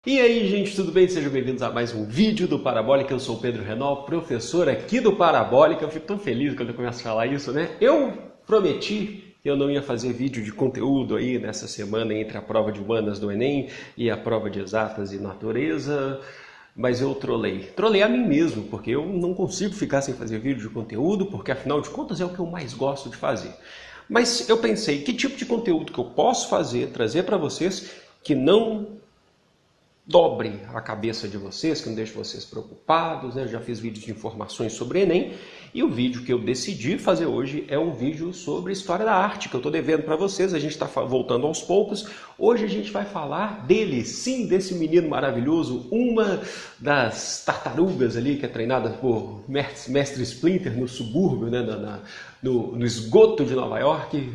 E aí, gente, tudo bem? Sejam bem-vindos a mais um vídeo do Parabólica. Eu sou o Pedro Renault, professor aqui do Parabólica. Eu fico tão feliz quando eu começo a falar isso, né? Eu prometi que eu não ia fazer vídeo de conteúdo aí nessa semana entre a prova de humanas do Enem e a prova de exatas e natureza, mas eu trolei. Trolei a mim mesmo, porque eu não consigo ficar sem fazer vídeo de conteúdo, porque afinal de contas é o que eu mais gosto de fazer. Mas eu pensei, que tipo de conteúdo que eu posso fazer, trazer para vocês que não dobre a cabeça de vocês, que não deixe vocês preocupados, né? Eu já fiz vídeos de informações sobre Enem, e o vídeo que eu decidi fazer hoje é um vídeo sobre história da arte, que eu estou devendo para vocês, a gente está voltando aos poucos. Hoje a gente vai falar dele, sim, desse menino maravilhoso, uma das tartarugas ali, que é treinada por Mestre Splinter no subúrbio, né? no esgoto de Nova York,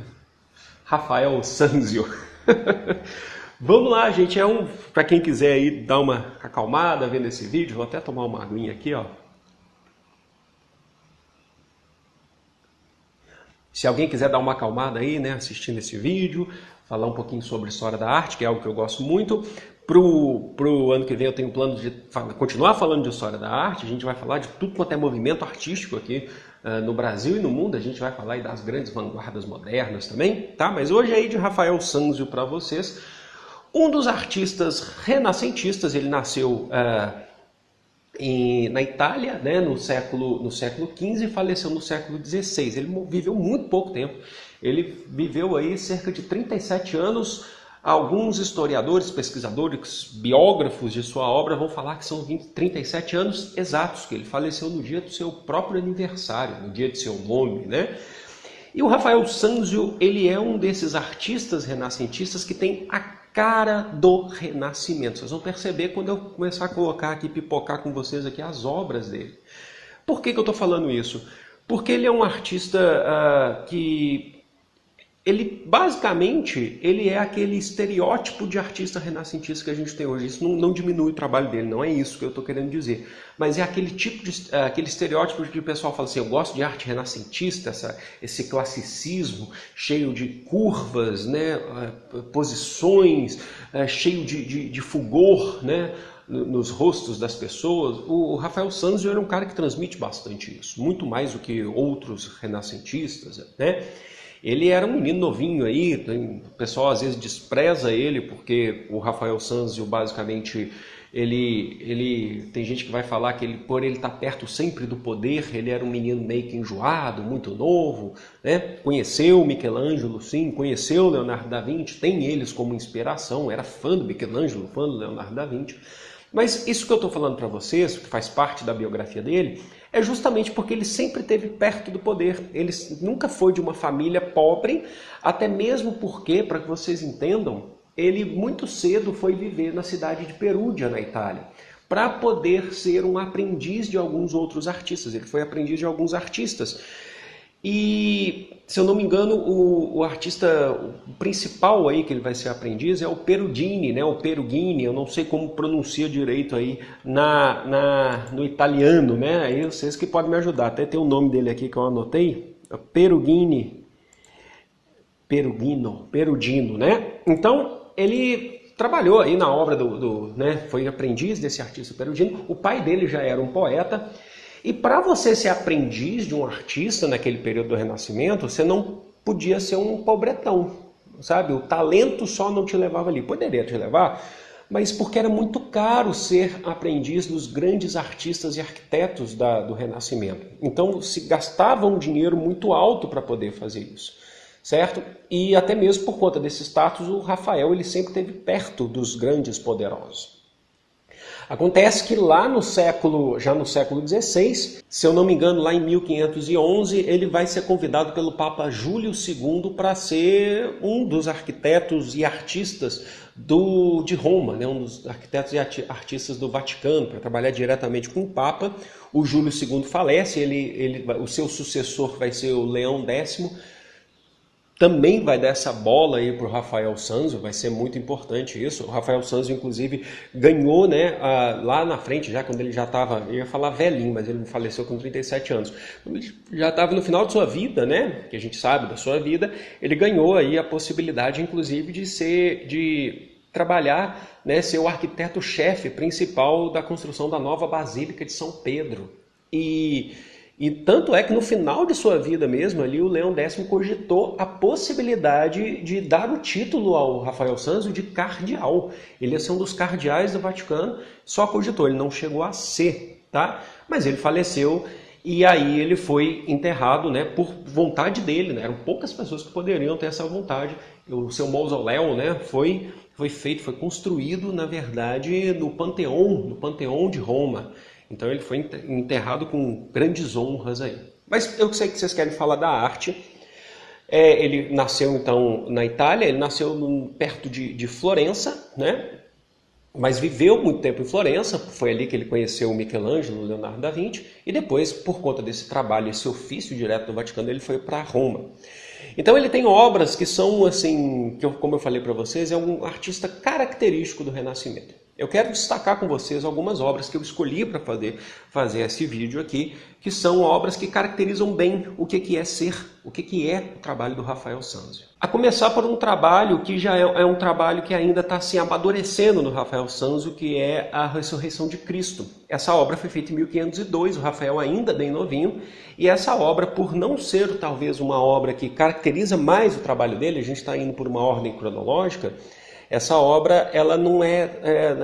Rafael Sanzio. Vamos lá, gente, para quem quiser aí dar uma acalmada vendo esse vídeo, vou até tomar uma aguinha aqui, ó. Se alguém quiser dar uma acalmada aí, né, assistindo esse vídeo, falar um pouquinho sobre história da arte, que é algo que eu gosto muito. Pro ano que vem eu tenho plano de continuar falando de história da arte, a gente vai falar de tudo quanto é movimento artístico aqui no Brasil e no mundo, a gente vai falar aí das grandes vanguardas modernas também, tá? Mas hoje é aí de Rafael Sanzio para vocês. Um dos artistas renascentistas, ele nasceu na Itália, né, no século XV e faleceu no século XVI. Ele viveu muito pouco tempo. Ele viveu aí cerca de 37 anos. Alguns historiadores, pesquisadores, biógrafos de sua obra vão falar que são 37 anos exatos, que ele faleceu no dia do seu próprio aniversário, no dia de seu nome, né? E o Rafael Sanzio, ele é um desses artistas renascentistas que tem a cara do Renascimento. Vocês vão perceber quando eu começar a colocar aqui, pipocar com vocês aqui as obras dele. Por que eu estou falando isso? Porque ele é um artista que ele basicamente ele é aquele estereótipo de artista renascentista que a gente tem hoje. Isso não diminui o trabalho dele, não é isso que eu estou querendo dizer. Mas é aquele tipo de aquele estereótipo de que o pessoal fala assim, eu gosto de arte renascentista, esse classicismo cheio de curvas, né, posições, cheio de fulgor, né, nos rostos das pessoas. O Rafael Sanzio era um cara que transmite bastante isso, muito mais do que outros renascentistas, né? Ele era um menino novinho aí, o pessoal às vezes despreza ele, porque o Rafael Sanzio basicamente, ele tem gente que vai falar que por ele estar perto sempre do poder, ele era um menino meio que enjoado, muito novo, né? Conheceu Michelangelo, sim, conheceu Leonardo da Vinci, tem eles como inspiração, era fã do Michelangelo, fã do Leonardo da Vinci. Mas isso que eu estou falando para vocês, que faz parte da biografia dele, é justamente porque ele sempre esteve perto do poder. Ele nunca foi de uma família pobre, até mesmo porque, para que vocês entendam, ele muito cedo foi viver na cidade de Perúdia, na Itália, para poder ser um aprendiz de alguns outros artistas. Ele foi aprendiz de alguns artistas. E, se eu não me engano, o artista principal aí que ele vai ser aprendiz é o Perugini, né? O Perugini, eu não sei como pronuncia direito aí no italiano, né? Aí vocês que podem me ajudar. Até tem o nome dele aqui que eu anotei, Perugini, Perugino, né? Então, ele trabalhou aí na obra né? Foi aprendiz desse artista Perugino. O pai dele já era um poeta. E para você ser aprendiz de um artista naquele período do Renascimento, você não podia ser um pobretão, sabe? O talento só não te levava ali. Poderia te levar, mas porque era muito caro ser aprendiz dos grandes artistas e arquitetos do Renascimento. Então se gastava um dinheiro muito alto para poder fazer isso, certo? E até mesmo por conta desse status, o Rafael ele sempre esteve perto dos grandes poderosos. Acontece que lá já no século XVI, se eu não me engano, lá em 1511, ele vai ser convidado pelo Papa Júlio II para ser um dos arquitetos e artistas de Roma, né? Um dos arquitetos e artistas do Vaticano, para trabalhar diretamente com o Papa. O Júlio II falece, o seu sucessor vai ser o Leão X, também vai dar essa bola aí para o Rafael Sanzio, vai ser muito importante isso. O Rafael Sanzio, inclusive, ganhou, né, lá na frente, já quando ele já estava, eu ia falar velhinho, mas ele faleceu com 37 anos. Quando ele já estava no final de sua vida, né, que a gente sabe da sua vida, ele ganhou aí a possibilidade, inclusive, de trabalhar, né, ser o arquiteto-chefe principal da construção da nova Basílica de São Pedro. E tanto é que no final de sua vida mesmo, ali o Leão X cogitou a possibilidade de dar o título ao Rafael Sanzio de cardeal. Ele ia ser um dos cardeais do Vaticano, só cogitou, ele não chegou a ser, tá? Mas ele faleceu e aí ele foi enterrado, né, por vontade dele, né? Eram poucas pessoas que poderiam ter essa vontade. O seu mausoléu, né, foi construído, na verdade, no Panteão de Roma. Então ele foi enterrado com grandes honras aí. Mas eu sei que vocês querem falar da arte. Ele nasceu então na Itália, ele nasceu perto de Florença, né? Mas viveu muito tempo em Florença, foi ali que ele conheceu o Michelangelo, o Leonardo da Vinci, e depois, por conta desse trabalho, esse ofício direto do Vaticano, ele foi para Roma. Então ele tem obras que são, assim, como eu falei para vocês, é um artista característico do Renascimento. Eu quero destacar com vocês algumas obras que eu escolhi para fazer esse vídeo aqui, que são obras que caracterizam bem o que é o trabalho do Rafael Sanzio. A começar por um trabalho que já é um trabalho que ainda está se amadurecendo no Rafael Sanzio, que é a Ressurreição de Cristo. Essa obra foi feita em 1502, o Rafael ainda bem novinho, e essa obra, por não ser talvez uma obra que caracteriza mais o trabalho dele, a gente está indo por uma ordem cronológica, essa obra ela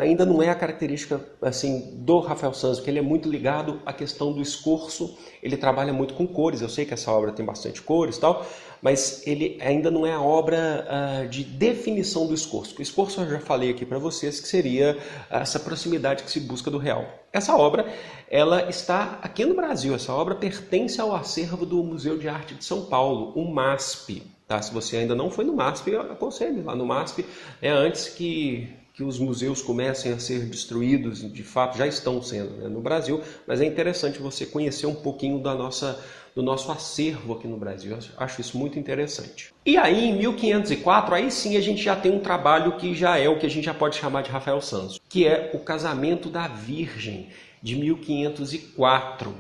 ainda não é a característica assim, do Rafael Sanzio, porque ele é muito ligado à questão do escorço, ele trabalha muito com cores, eu sei que essa obra tem bastante cores e tal, mas ele ainda não é a obra de definição do escorço. O escorço eu já falei aqui para vocês que seria essa proximidade que se busca do real. Essa obra ela está aqui no Brasil, essa obra pertence ao acervo do Museu de Arte de São Paulo, o MASP. Tá? Se você ainda não foi no MASP, eu aconselho lá no MASP, antes que os museus comecem a ser destruídos, de fato já estão sendo, né, no Brasil, mas é interessante você conhecer um pouquinho do nosso acervo aqui no Brasil, eu acho isso muito interessante. E aí em 1504, aí sim a gente já tem um trabalho que já é o que a gente já pode chamar de Rafael Sanzio, que é o Casamento da Virgem, de 1504.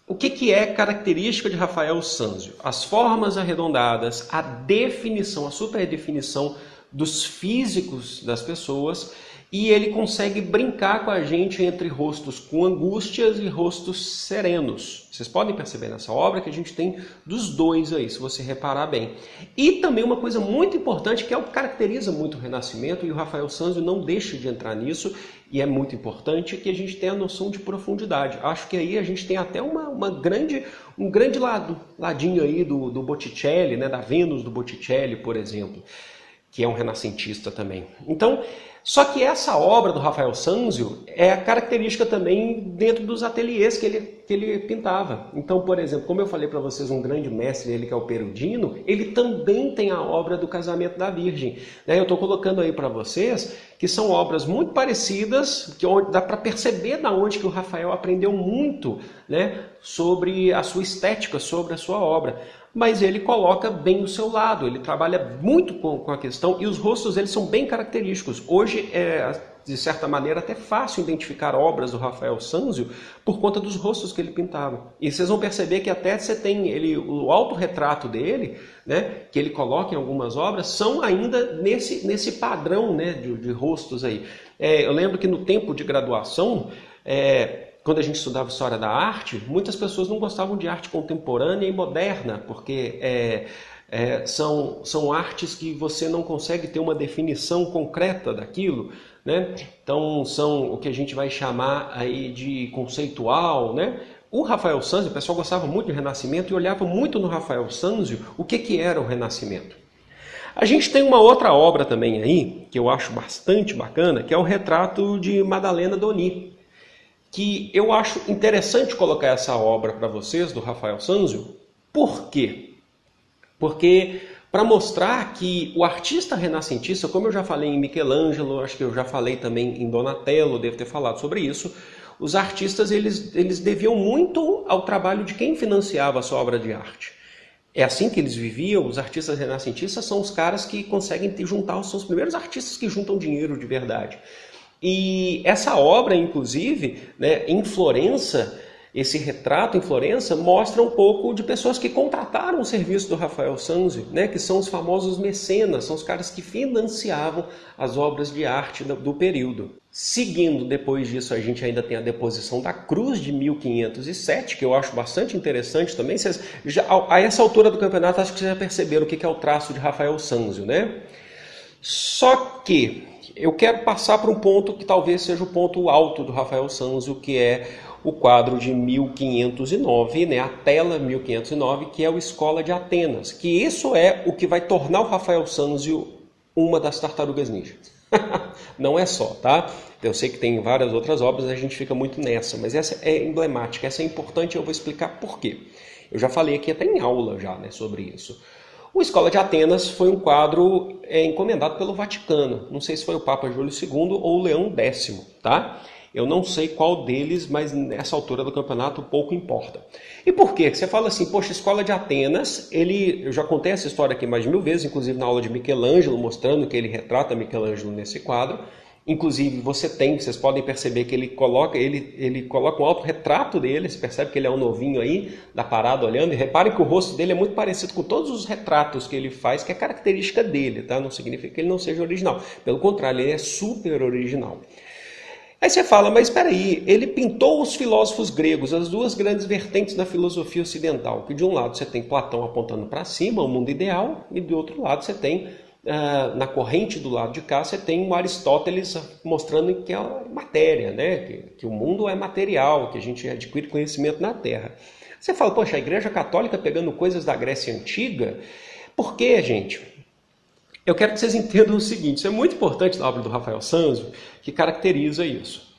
O que é característica de Rafael Sanzio? As formas arredondadas, a definição, a superdefinição dos físicos das pessoas, e ele consegue brincar com a gente entre rostos com angústias e rostos serenos. Vocês podem perceber nessa obra que a gente tem dos dois aí, se você reparar bem. E também uma coisa muito importante que é o que caracteriza muito o Renascimento, e o Rafael Sanzio não deixa de entrar nisso, e é muito importante que a gente tenha a noção de profundidade. Acho que aí a gente tem até um grande ladinho aí do Botticelli, né, da Vênus do Botticelli, por exemplo, que é um renascentista também. Então, só que essa obra do Rafael Sanzio é a característica também dentro dos ateliês que ele pintava. Então, por exemplo, como eu falei para vocês, um grande mestre, ele que é o Perugino, ele também tem a obra do Casamento da Virgem. Eu estou colocando aí para vocês que são obras muito parecidas, que dá para perceber da onde que o Rafael aprendeu muito, né, sobre a sua estética, sobre a sua obra. Mas ele coloca bem o seu lado, ele trabalha muito com a questão, e os rostos eles são bem característicos. Hoje de certa maneira, até fácil identificar obras do Rafael Sanzio por conta dos rostos que ele pintava. E vocês vão perceber que até você tem o autorretrato dele, né, que ele coloca em algumas obras, são ainda nesse padrão, né, de rostos aí. Eu lembro que no tempo de graduação, quando a gente estudava História da Arte, muitas pessoas não gostavam de arte contemporânea e moderna, porque são artes que você não consegue ter uma definição concreta daquilo, né? Então são o que a gente vai chamar aí de conceitual, né? O Rafael Sanzio, o pessoal gostava muito do Renascimento e olhava muito no Rafael Sanzio o que era o Renascimento. A gente tem uma outra obra também aí, que eu acho bastante bacana, que é o retrato de Madalena Doni, que eu acho interessante colocar essa obra para vocês, do Rafael Sanzio. Por quê? Porque para mostrar que o artista renascentista, como eu já falei em Michelangelo, acho que eu já falei também em Donatello, devo ter falado sobre isso, os artistas eles deviam muito ao trabalho de quem financiava a sua obra de arte. É assim que eles viviam. Os artistas renascentistas são os caras que conseguem juntar, são os primeiros artistas que juntam dinheiro de verdade. E essa obra, inclusive, né, em Florença, esse retrato em Florença mostra um pouco de pessoas que contrataram o serviço do Rafael Sanzio, né, que são os famosos mecenas, são os caras que financiavam as obras de arte do período. Seguindo, depois disso, a gente ainda tem a deposição da Cruz de 1507, que eu acho bastante interessante também. Vocês a essa altura do campeonato, acho que vocês já perceberam o que é o traço de Rafael Sanzio, né? Só que eu quero passar para um ponto que talvez seja o ponto alto do Rafael Sanzio, que é o quadro de 1509, né, a tela 1509, que é o Escola de Atenas, que isso é o que vai tornar o Rafael Sanzio uma das Tartarugas Ninja. Não é só, tá? Eu sei que tem várias outras obras, a gente fica muito nessa, mas essa é emblemática, essa é importante e eu vou explicar por quê. Eu já falei aqui até em aula já, né, sobre isso. O Escola de Atenas foi um quadro encomendado pelo Vaticano. Não sei se foi o Papa Júlio II ou o Leão X, tá? Eu não sei qual deles, mas nessa altura do campeonato pouco importa. E por quê? Você fala assim, poxa, Escola de Atenas, eu já contei essa história aqui mais de 1000 vezes, inclusive na aula de Michelangelo, mostrando que ele retrata Michelangelo nesse quadro. Inclusive, vocês podem perceber que ele coloca um autorretrato dele, você percebe que ele é um novinho aí, da parada olhando, e reparem que o rosto dele é muito parecido com todos os retratos que ele faz, que é característica dele, tá? Não significa que ele não seja original. Pelo contrário, ele é super original. Aí você fala, mas espera aí, ele pintou os filósofos gregos, as duas grandes vertentes da filosofia ocidental, que de um lado você tem Platão apontando para cima, o mundo ideal, e do outro lado você tem, na corrente do lado de cá, você tem o Aristóteles mostrando que é matéria, né? que o mundo é material, que a gente adquire conhecimento na Terra. Você fala, poxa, a Igreja Católica pegando coisas da Grécia Antiga, por quê, gente? Eu quero que vocês entendam o seguinte, isso é muito importante na obra do Rafael Sanzio, que caracteriza isso.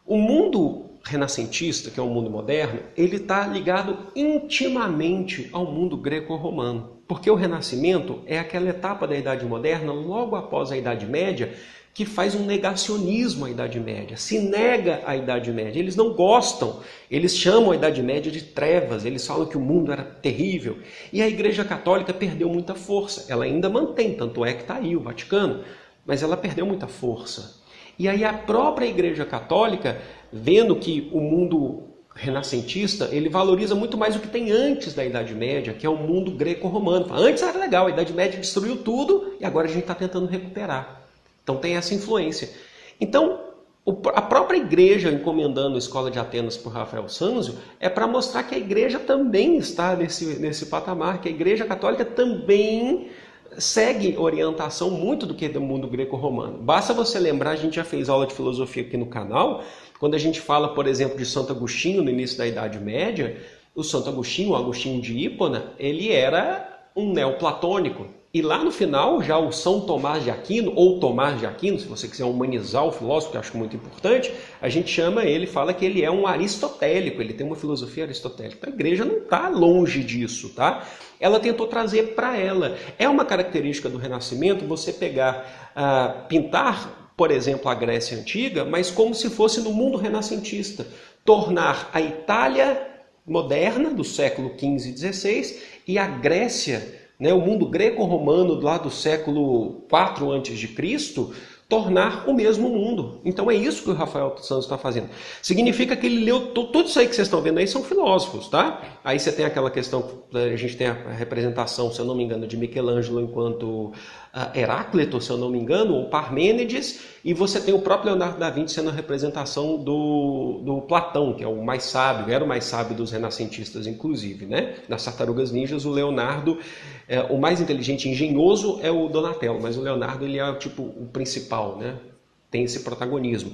O mundo renascentista, que é o mundo moderno, ele está ligado intimamente ao mundo greco-romano. Porque o Renascimento é aquela etapa da Idade Moderna, logo após a Idade Média, que faz um negacionismo à Idade Média, se nega à Idade Média. Eles não gostam, eles chamam a Idade Média de trevas, eles falam que o mundo era terrível. E a Igreja Católica perdeu muita força, ela ainda mantém, tanto é que está aí o Vaticano, mas ela perdeu muita força. E aí a própria Igreja Católica, vendo que o mundo renascentista, ele valoriza muito mais o que tem antes da Idade Média, que é o mundo greco-romano. Antes era legal, a Idade Média destruiu tudo e agora a gente está tentando recuperar. Então tem essa influência. Então, a própria igreja encomendando a Escola de Atenas por Rafael Sanzio é para mostrar que a igreja também está nesse patamar, que a Igreja Católica também segue orientação muito do que é do mundo greco-romano. Basta você lembrar, a gente já fez aula de filosofia aqui no canal, quando a gente fala, por exemplo, de Santo Agostinho no início da Idade Média, o Santo Agostinho, o Agostinho de Hipona, ele era um neoplatônico. E lá no final, já o São Tomás de Aquino, ou Tomás de Aquino, se você quiser humanizar o filósofo, que eu acho muito importante, a gente chama ele, fala que ele é um aristotélico, ele tem uma filosofia aristotélica. Então, a igreja não está longe disso, tá? Ela tentou trazer para ela. É uma característica do Renascimento você pegar, pintar, por exemplo, a Grécia Antiga, mas como se fosse no mundo renascentista. Tornar a Itália moderna, do século XV e XVI, e a Grécia, o mundo greco-romano lá do século IV a.C., tornar o mesmo mundo. Então é isso que o Rafael Sanzio está fazendo. Significa que ele leu tudo isso aí que vocês estão vendo aí são filósofos, tá? Aí você tem aquela questão, a gente tem a representação, se eu não me engano, de Michelangelo enquanto Heráclito, se eu não me engano, ou Parmênides, e você tem o próprio Leonardo da Vinci sendo a representação do Platão, que é o mais sábio, era o mais sábio dos renascentistas, inclusive, né? Das Tartarugas Ninjas, o Leonardo, o mais inteligente e engenhoso é o Donatello, mas o Leonardo ele é tipo o principal, né? Tem esse protagonismo.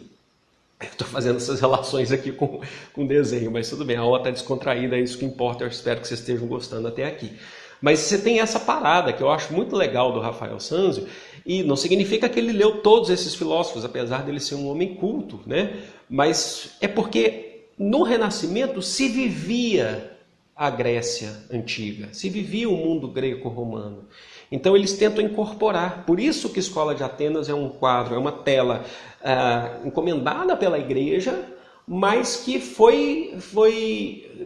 Estou fazendo essas relações aqui com desenho, mas tudo bem, a aula está descontraída, é isso que importa, eu espero que vocês estejam gostando até aqui. Mas você tem essa parada que eu acho muito legal do Rafael Sanzio, e não significa que ele leu todos esses filósofos, apesar dele ser um homem culto, né? Mas é porque no Renascimento se vivia a Grécia Antiga, se vivia o mundo greco-romano. Então eles tentam incorporar, por isso que a Escola de Atenas é um quadro, é uma tela encomendada pela igreja, mas que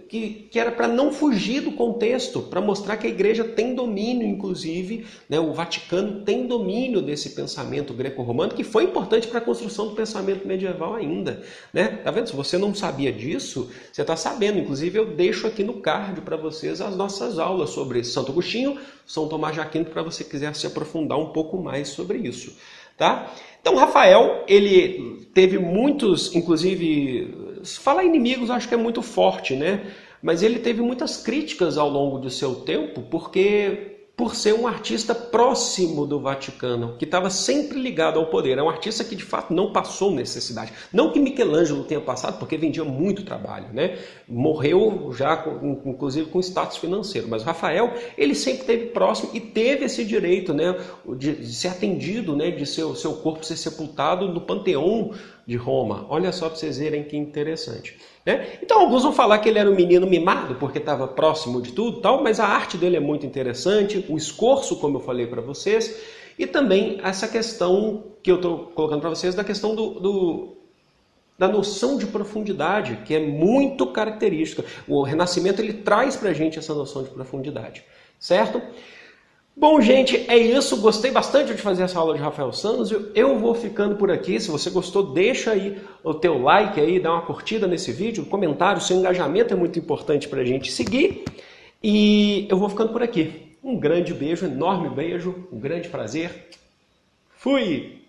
que era para não fugir do contexto, para mostrar que a igreja tem domínio, inclusive, né, o Vaticano tem domínio desse pensamento greco-romano, que foi importante para a construção do pensamento medieval ainda. Né? Tá vendo? Se você não sabia disso, você está sabendo. Inclusive, eu deixo aqui no card para vocês as nossas aulas sobre Santo Agostinho, São Tomás de Aquino, para você quiser se aprofundar um pouco mais sobre isso. Tá? Então, Rafael, ele teve muitos, inclusive, falar inimigos acho que é muito forte, né? Mas ele teve muitas críticas ao longo do seu tempo, por ser um artista próximo do Vaticano, que estava sempre ligado ao poder. É um artista que, de fato, não passou necessidade. Não que Michelangelo tenha passado, porque vendia muito trabalho, né? Morreu já, inclusive, com status financeiro. Mas o Rafael, ele sempre esteve próximo e teve esse direito, né, de ser atendido, né, de seu corpo ser sepultado no Panteão de Roma. Olha só para vocês verem que interessante. Né? Então alguns vão falar que ele era um menino mimado porque estava próximo de tudo, tal, mas a arte dele é muito interessante, o esforço, como eu falei para vocês, e também essa questão que eu estou colocando para vocês da questão da noção de profundidade, que é muito característica. O Renascimento ele traz para a gente essa noção de profundidade, certo? Bom, gente, é isso. Gostei bastante de fazer essa aula de Rafael Sanzio. Eu vou ficando por aqui. Se você gostou, deixa aí o teu like aí, dá uma curtida nesse vídeo, um comentário. Seu engajamento é muito importante para a gente seguir. E eu vou ficando por aqui. Um grande beijo, enorme beijo, um grande prazer. Fui!